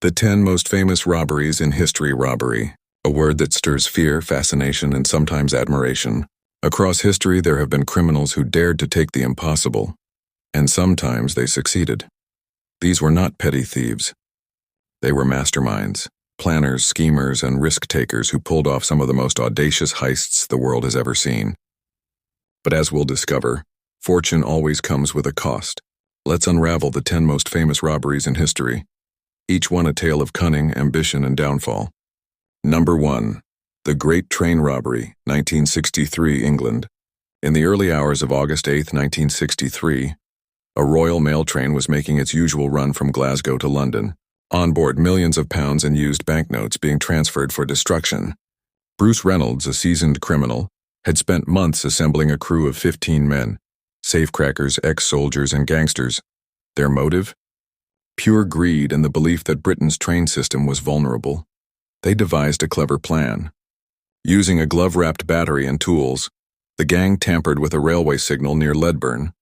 The 10 most famous robberies in history. Robbery, a word that stirs fear, fascination, and sometimes admiration. Across history, there have been criminals who dared to take the impossible, and sometimes they succeeded. These were not petty thieves. They were masterminds, planners, schemers, and risk-takers who pulled off some of the most audacious heists the world has ever seen. But as we'll discover, fortune always comes with a cost. Let's unravel the 10 most famous robberies in history, each one a tale of cunning, ambition, and downfall. Number 1. The Great Train Robbery, 1963, England. In the early hours of August 8, 1963, a Royal Mail train was making its usual run from Glasgow to London. On board, millions of pounds in used banknotes being transferred for destruction. Bruce Reynolds, a seasoned criminal, had spent months assembling a crew of 15 men, safecrackers, ex-soldiers, and gangsters. Their motive? Pure greed and the belief that Britain's train system was vulnerable. They devised a clever plan. Using a glove-wrapped battery and tools, the gang tampered with a railway signal near Ledburn.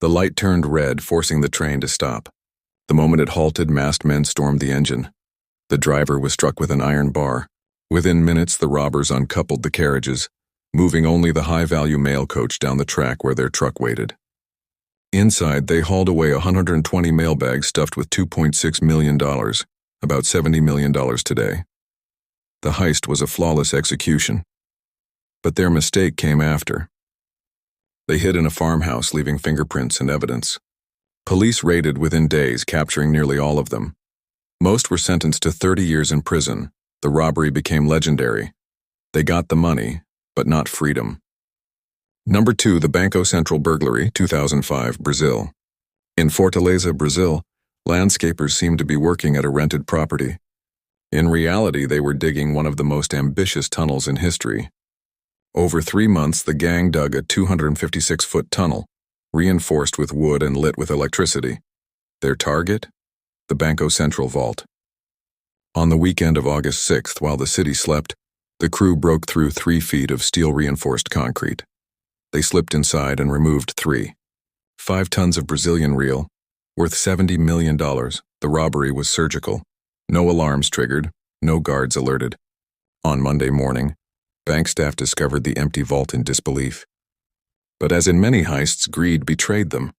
The light turned red, forcing the train to stop. The moment it halted, masked men stormed the engine. The driver was struck with an iron bar. Within minutes, the robbers uncoupled the carriages, moving only the high-value mail coach down the track where their truck waited. Inside, they hauled away 120 mailbags stuffed with $2.6 million, about $70 million today. The heist was a flawless execution. But their mistake came after. They hid in a farmhouse, leaving fingerprints and evidence. Police raided within days, capturing nearly all of them. Most were sentenced to 30 years in prison. The robbery became legendary. They got the money, but not freedom. Number 2. The Banco Central Burglary, 2005, Brazil. In Fortaleza, Brazil, landscapers seemed to be working at a rented property. In reality, they were digging one of the most ambitious tunnels in history. Over 3 months, the gang dug a 256-foot tunnel, reinforced with wood and lit with electricity. Their target? The Banco Central vault. On the weekend of August 6th, while the city slept, the crew broke through 3 feet of steel-reinforced concrete. They slipped inside and removed 5 tons of Brazilian real, worth $70 million. The robbery was surgical. No alarms triggered, no guards alerted. On Monday morning, bank staff discovered the empty vault in disbelief. But as in many heists, greed betrayed them.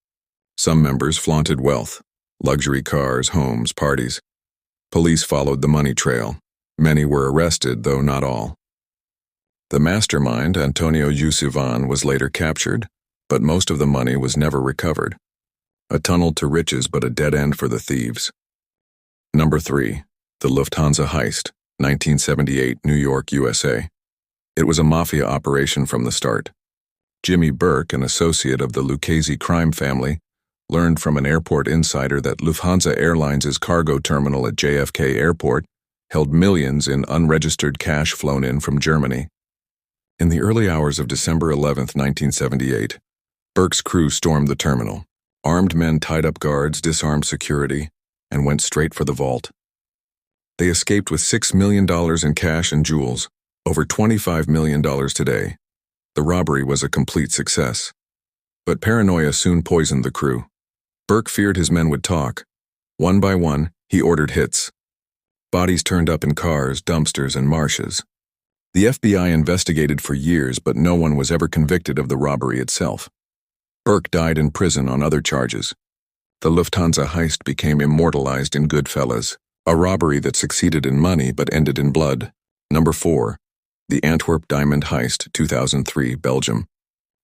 Some members flaunted wealth, luxury cars, homes, parties. Police followed the money trail. Many were arrested, though not all. The mastermind, Antonio Yusuvan, was later captured, but most of the money was never recovered. A tunnel to riches, but a dead end for the thieves. Number 3. The Lufthansa Heist, 1978, New York, USA. It was a mafia operation from the start. Jimmy Burke, an associate of the Lucchese crime family, learned from an airport insider that Lufthansa Airlines' cargo terminal at JFK Airport held millions in unregistered cash flown in from Germany. In the early hours of December 11, 1978, Burke's crew stormed the terminal. Armed men tied up guards, disarmed security, and went straight for the vault. They escaped with $6 million in cash and jewels, over $25 million today. The robbery was a complete success. But paranoia soon poisoned the crew. Burke feared his men would talk. One by one, he ordered hits. Bodies turned up in cars, dumpsters, and marshes. The FBI investigated for years, but no one was ever convicted of the robbery itself. Burke died in prison on other charges. The Lufthansa heist became immortalized in Goodfellas, a robbery that succeeded in money but ended in blood. Number 4. The Antwerp Diamond Heist, 2003, Belgium.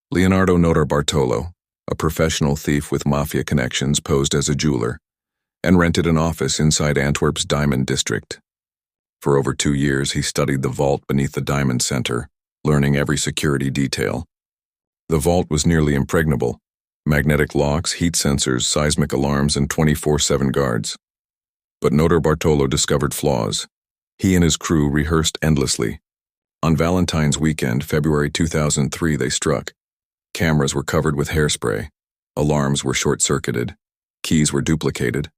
Leonardo Notarbartolo, a professional thief with mafia connections, posed as a jeweler and rented an office inside Antwerp's Diamond District. For over 2 years, he studied the vault beneath the Diamond Center, learning every security detail. The vault was nearly impregnable. Magnetic locks, heat sensors, seismic alarms, and 24/7 guards. But Notarbartolo discovered flaws. He and his crew rehearsed endlessly. On Valentine's weekend, February 2003, they struck. Cameras were covered with hairspray. Alarms were short-circuited. Keys were duplicated.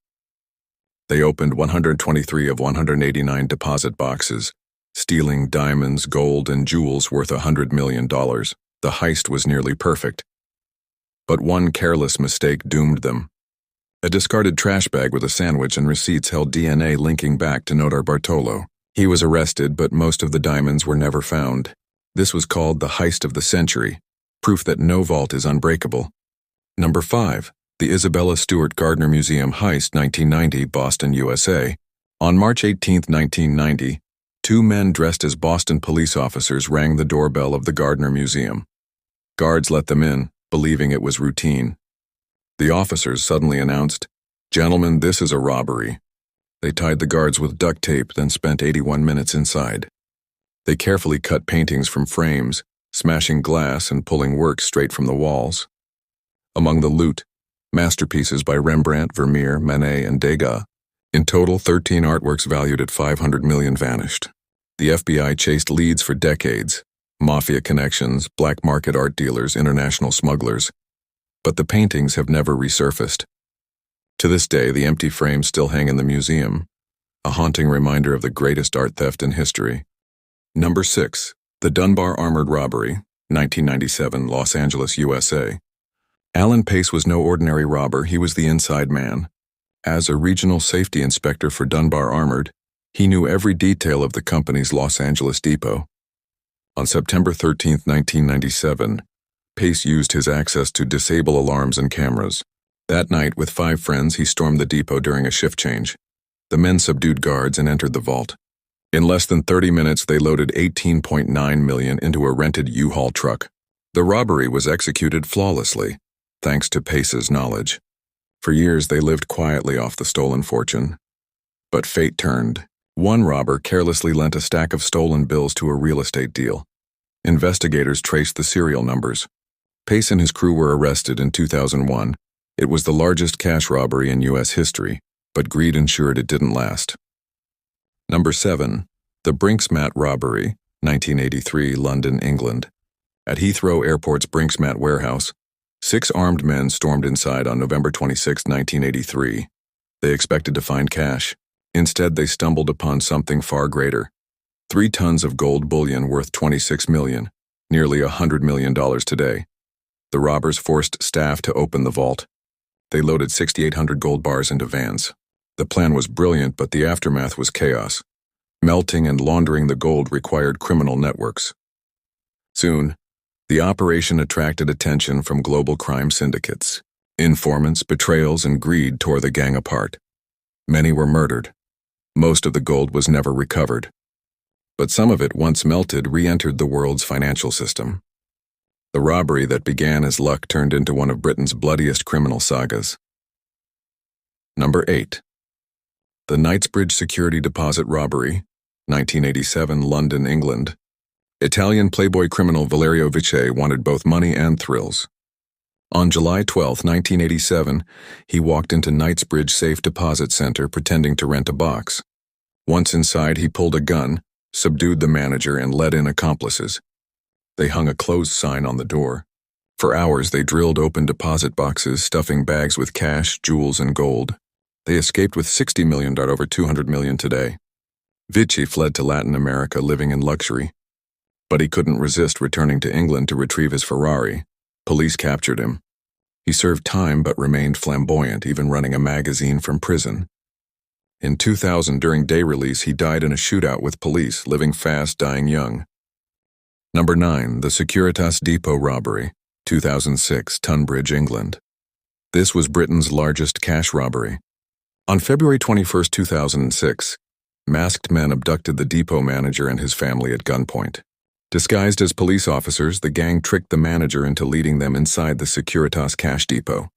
They opened 123 of 189 deposit boxes, stealing diamonds, gold, and jewels worth $100 million. The heist was nearly perfect. But one careless mistake doomed them. A discarded trash bag with a sandwich and receipts held DNA linking back to Nodar Bartolo. He was arrested, but most of the diamonds were never found. This was called the heist of the century, proof that no vault is unbreakable. Number 5. The Isabella Stewart Gardner Museum Heist, 1990, Boston, USA. On March 18, 1990, two men dressed as Boston police officers rang the doorbell of the Gardner Museum. Guards let them in, believing it was routine. The officers suddenly announced, "Gentlemen, this is a robbery." They tied the guards with duct tape, then spent 81 minutes inside. They carefully cut paintings from frames, smashing glass and pulling work straight from the walls. Among the loot, masterpieces by Rembrandt, Vermeer, Manet, and Degas. In total, 13 artworks valued at $500 million vanished. The FBI chased leads for decades: mafia connections, black market art dealers, international smugglers. But the paintings have never resurfaced. To this day, the empty frames still hang in the museum, a haunting reminder of the greatest art theft in history. Number 6. The Dunbar Armored Robbery, 1997, Los Angeles, USA. Alan Pace was no ordinary robber, he was the inside man. As a regional safety inspector for Dunbar Armored, he knew every detail of the company's Los Angeles depot. On September 13, 1997, Pace used his access to disable alarms and cameras. That night, with 5 friends, he stormed the depot during a shift change. The men subdued guards and entered the vault. In less than 30 minutes, they loaded $18.9 million into a rented U-Haul truck. The robbery was executed flawlessly, thanks to Pace's knowledge. For years, they lived quietly off the stolen fortune. But fate turned. One robber carelessly lent a stack of stolen bills to a real estate deal. Investigators traced the serial numbers. Pace and his crew were arrested in 2001. It was the largest cash robbery in U.S. history, but greed ensured it didn't last. Number 7. The Brinksmat Robbery, 1983, London, England. At Heathrow Airport's Brinksmat warehouse, 6 armed men stormed inside on November 26, 1983. They expected to find cash. Instead, they stumbled upon something far greater: 3 tons of gold bullion worth $26 million, nearly $100 million today. The robbers forced staff to open the vault. They loaded 6,800 gold bars into vans. The plan was brilliant, but the aftermath was chaos. Melting and laundering the gold required criminal networks. Soon, the operation attracted attention from global crime syndicates. Informants, betrayals, and greed tore the gang apart. Many were murdered. Most of the gold was never recovered. But some of it, once melted, re-entered the world's financial system. The robbery that began as luck turned into one of Britain's bloodiest criminal sagas. Number 8. The Knightsbridge Security Deposit Robbery, 1987, London, England. Italian playboy criminal Valerio Vice wanted both money and thrills. On July 12, 1987, he walked into Knightsbridge Safe Deposit Center pretending to rent a box. Once inside, he pulled a gun, subdued the manager, and let in accomplices. They hung a closed sign on the door. For hours, they drilled open deposit boxes, stuffing bags with cash, jewels, and gold. They escaped with $60 million, over $200 million today. Vici fled to Latin America, living in luxury. But he couldn't resist returning to England to retrieve his Ferrari. Police captured him. He served time but remained flamboyant, even running a magazine from prison. In 2000, during day release, he died in a shootout with police, living fast, dying young. Number 9. The Securitas Depot Robbery, 2006, Tunbridge, England. This was Britain's largest cash robbery. On February 21, 2006, masked men abducted the depot manager and his family at gunpoint. Disguised as police officers, the gang tricked the manager into leading them inside the Securitas cash depot.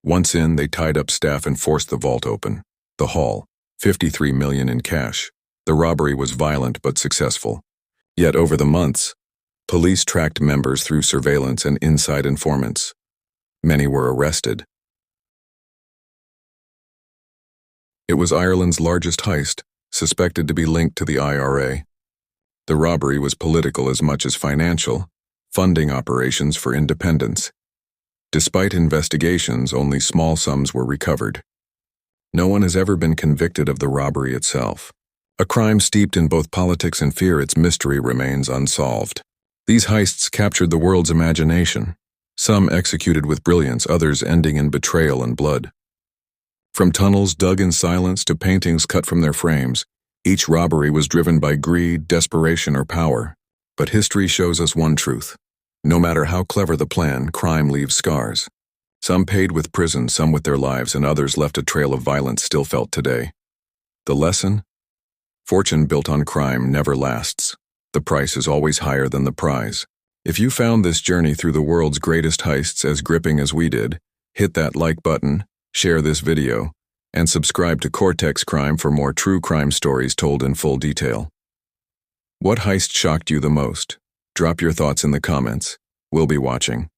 Once in, they tied up staff and forced the vault open. The haul, $53 million in cash. The robbery was violent but successful. Yet over the months, police tracked members through surveillance and inside informants. Many were arrested. It was Ireland's largest heist, suspected to be linked to the IRA. The robbery was political as much as financial, funding operations for independence. Despite investigations, only small sums were recovered. No one has ever been convicted of the robbery itself. A crime steeped in both politics and fear, its mystery remains unsolved. These heists captured the world's imagination, some executed with brilliance, others ending in betrayal and blood. From tunnels dug in silence to paintings cut from their frames, each robbery was driven by greed, desperation, or power. But history shows us one truth. No matter how clever the plan, crime leaves scars. Some paid with prison, some with their lives, and others left a trail of violence still felt today. The lesson? Fortune built on crime never lasts. The price is always higher than the prize. If you found this journey through the world's greatest heists as gripping as we did, hit that like button, share this video, and subscribe to Cortex Crime for more true crime stories told in full detail. What heist shocked you the most? Drop your thoughts in the comments. We'll be watching.